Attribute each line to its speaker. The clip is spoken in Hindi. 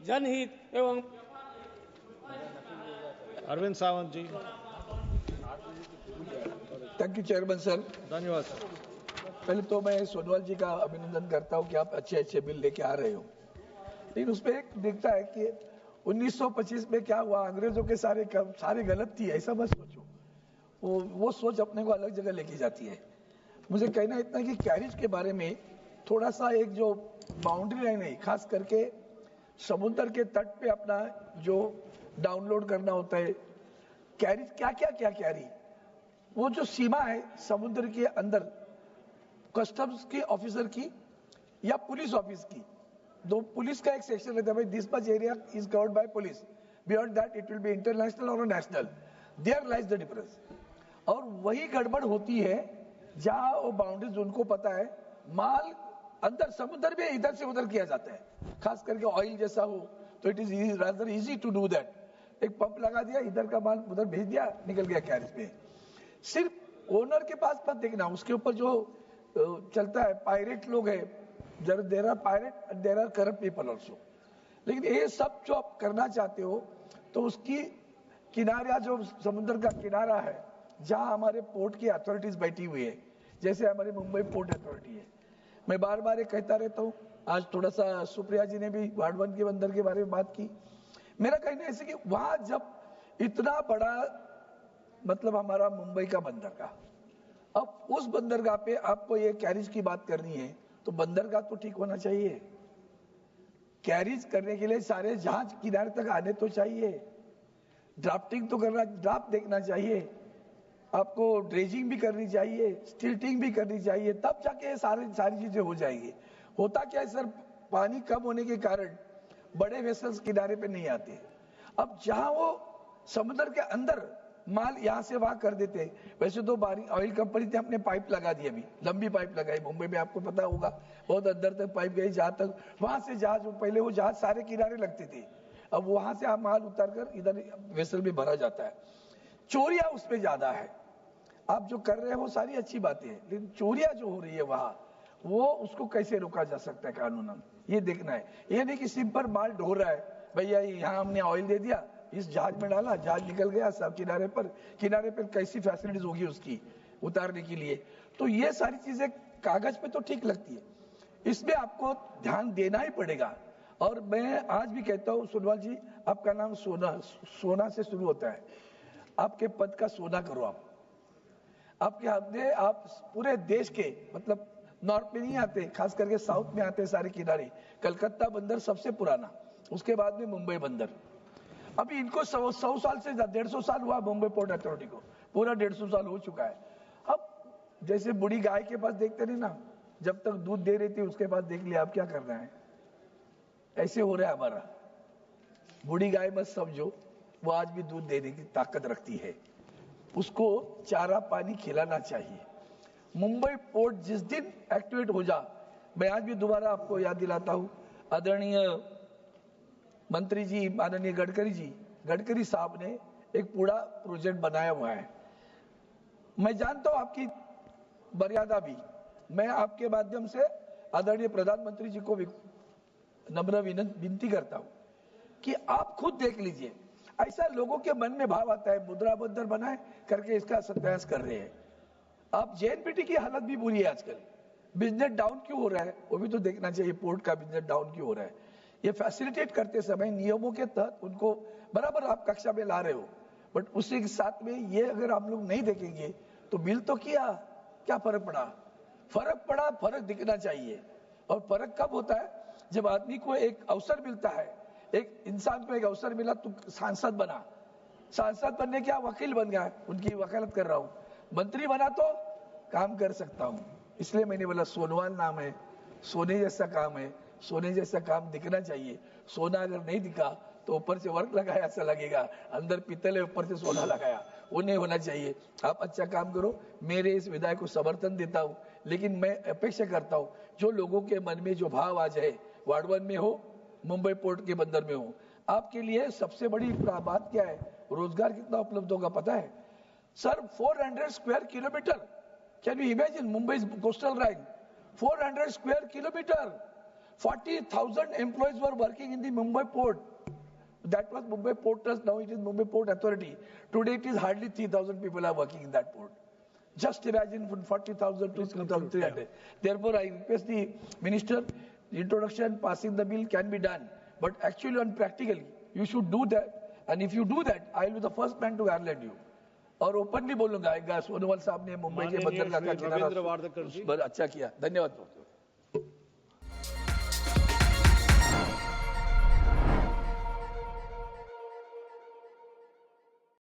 Speaker 1: जनहित एवं
Speaker 2: Arvind Sawant ji.
Speaker 3: Thank you chairman sir.
Speaker 2: धन्यवाद सर।
Speaker 3: पहले तो मैं सोनवाल जी का अभिनंदन करता हूं कि आप अच्छे अच्छे बिल लेके आ रहे हो, लेकिन उसमें एक दिखता है कि 1925 में क्या हुआ, अंग्रेजों के सारे गलत थी, ऐसा मत सोचो। वो सोच अपने को अलग जगह लेके जाती है। मुझे कहना इतना कि कैरिज के बारे में थोड़ा सा एक जो बाउंड्री लाइन है, खास करके समुद्र के तट पे अपना जो डाउनलोड करना होता है, कैरिज क्या कैरी, वो जो सीमा है समुद्र के अंदर कस्टम्स के ऑफिसर की या पुलिस ऑफिस की, दो पुलिस का एक सेक्शन रहता है, भाई this much area is covered by police, beyond that it will be international और national, there lies the difference. और वही गड़बड़ होती है जहां वो बाउंड्रीज उनको पता है, माल अंदर समुद्र में इधर से उधर किया जाता है, खास करके ऑयल जैसा हो तो it is rather easy to do that. एक पंप लगा दिया, इधर का माल उधर भेज दिया, निकल गया कैरिज में। सिर्फ ओनर के पास मत देखना, उसके ऊपर जो चलता है, पायरेट लोग है, there are pirate, there are corrupt people also. लेकिन ये सब जो आप करना चाहते हो तो उसकी किनारा, जो समुद्र का किनारा है जहां हमारे पोर्ट की अथॉरिटीज बैठी हुई है, जैसे हमारी मुंबई पोर्ट अथॉरिटी है, मैं बार बार ये कहता रहता हूँ। आज थोड़ा सा सुप्रिया जी ने भी वार्ड 1 के बंदर के बारे में बात की। मेरा कहना ऐसे कि वहां जब इतना बड़ा मतलब हमारा मुंबई का बंदरगाह, अब उस बंदरगाह पे आपको ये कैरिज की बात करनी है तो बंदरगाह तो ठीक होना चाहिए। कैरिज करने के लिए सारे जहाज किनारे तक आने तो चाहिए, ड्राफ्टिंग तो करना, ड्राफ्ट देखना चाहिए, आपको ड्रेजिंग भी करनी चाहिए, स्टिल्टिंग भी करनी चाहिए, तब जाके सारी चीजें हो जाएंगी। होता क्या है सर, पानी कम होने के कारण बड़े वेसल्स किनारे पे नहीं आते। अब जहां वो समुद्र के अंदर माल यहां से वहां कर देते हैं। वैसे तो ऑयल कंपनी ने अपने पाइप लगा दी, अभी लंबी पाइप लगाई मुंबई में, आपको पता होगा, बहुत अंदर तक पाइप गई, जहां तक वहां से जहाज, पहले वो जहाज सारे किनारे लगते थे, अब वहां से आप माल उतर कर इधर वेसल में भरा जाता है। चोरियां उसमें ज्यादा है। आप जो कर रहे हो सारी अच्छी बातें हैं, लेकिन चोरियां जो हो रही है वहां, वो उसको कैसे रोका जा सकता है कानूनन, ये देखना है। ये नहीं कि सिंपल माल ढो रहा है, भैया यहाँ हमने ऑयल दे दिया, इस जहाज में डाला, जहाज निकल गया, सब किनारे पर कैसी फैसिलिटीज होगी उसकी उतारने के लिए। तो ये सारी चीजें कागज पे तो ठीक लगती है, इसमें आपको ध्यान देना ही पड़ेगा। और मैं आज भी कहता हूँ सोनवाल जी, आपका नाम सोना से शुरू होता है, आपके पद का सोना करो। आपके हाथ में, आप पूरे देश के, मतलब नॉर्थ में नहीं आते, खास करके साउथ में आते हैं सारे किनारे। कलकत्ता बंदर सबसे पुराना, उसके बाद में मुंबई बंदर। अभी इनको 100 साल से 150 साल हुआ मुंबई पोर्ट अथॉरिटी को, पूरा 150 साल हो चुका है। अब जैसे बुढ़ी गाय के पास देखते नहीं ना, जब तक दूध दे रही थी उसके पास देख लिया, अब क्या करना है, ऐसे हो रहा है हमारा। बुढ़ी गाय मत समझो, वो आज भी दूध देने की ताकत रखती है, उसको चारा पानी खिलाना चाहिए। मुंबई पोर्ट जिस दिन एक्टिवेट हो जा, मैं आज भी दोबारा आपको याद दिलाता हूं, आदरणीय मंत्री जी, माननीय गडकरी साहब ने एक पूरा प्रोजेक्ट बनाया हुआ है। मैं जानता हूं आपकी मर्यादा भी, मैं आपके माध्यम से आदरणीय प्रधानमंत्री जी को नम्र विनती करता हूं कि आप खुद देख लीजिए। ऐसा लोगों के मन में भाव आता है, मुद्रा बंदर बनाए करके इसका सत्यानाश कर रहे हैं। आप जेएनपीटी की हालत भी बुरी है आजकल, बिजनेस डाउन क्यों हो रहा है वो भी तो देखना चाहिए, पोर्ट का बिजनेस डाउन क्यों हो रहा है। ये फैसिलिटेट करते समय नियमों के तहत उनको बराबर आप कक्षा में ला रहे हो, बट उसी के साथ में ये अगर आप लोग नहीं देखेंगे तो बिल तो किया, क्या फर्क पड़ा, फर्क दिखना चाहिए। और फर्क कब होता है, जब आदमी को एक अवसर मिलता है, एक इंसान को एक अवसर मिला, तू सांसद बना, सांसद बनने क्या वकील बन गया, उनकी वकालत कर रहा हूं, मंत्री बना तो काम कर सकता हूं। इसलिए मैंने बोला सोनवाल नाम है, सोने जैसा काम है, सोने जैसा काम दिखना चाहिए। सोना अगर नहीं दिखा तो ऊपर से वर्क लगाया ऐसा लगेगा, अंदर पीतल है ऊपर से सोना लगाया, वो नहीं होना चाहिए। आप अच्छा काम करो, मेरे इस विधायक को समर्थन देता हूं, लेकिन मैं अपेक्षा करता हूं जो लोगों के मन में जो भाव आ जाए, वार्ड 1 में हो, मुंबई पोर्ट के बंदर में हो, आपके लिए सबसे बड़ी बात क्या है, रोजगार कितना उपलब्ध होगा पता है sir? 400 square kilometre, can you imagine Mumbai coastal line, 400 square kilometre, 40,000 employees were working in the Mumbai port. That was Mumbai Port Trust, now it is Mumbai Port Authority. Today it is hardly 3,000 people are working in that port. Just imagine from 40,000 to 3,300. Therefore, I request the Minister, the introduction, passing the bill can be done. But actually and practically, you should do that. And if you do that, I will be the first man to garland you. और ओपनली बोलूंगा सोनोवाल साहब ने मुंबई के बंदरगाह का किनारा
Speaker 2: रविंद्र वार्दकर जी
Speaker 3: अच्छा किया धन्यवाद।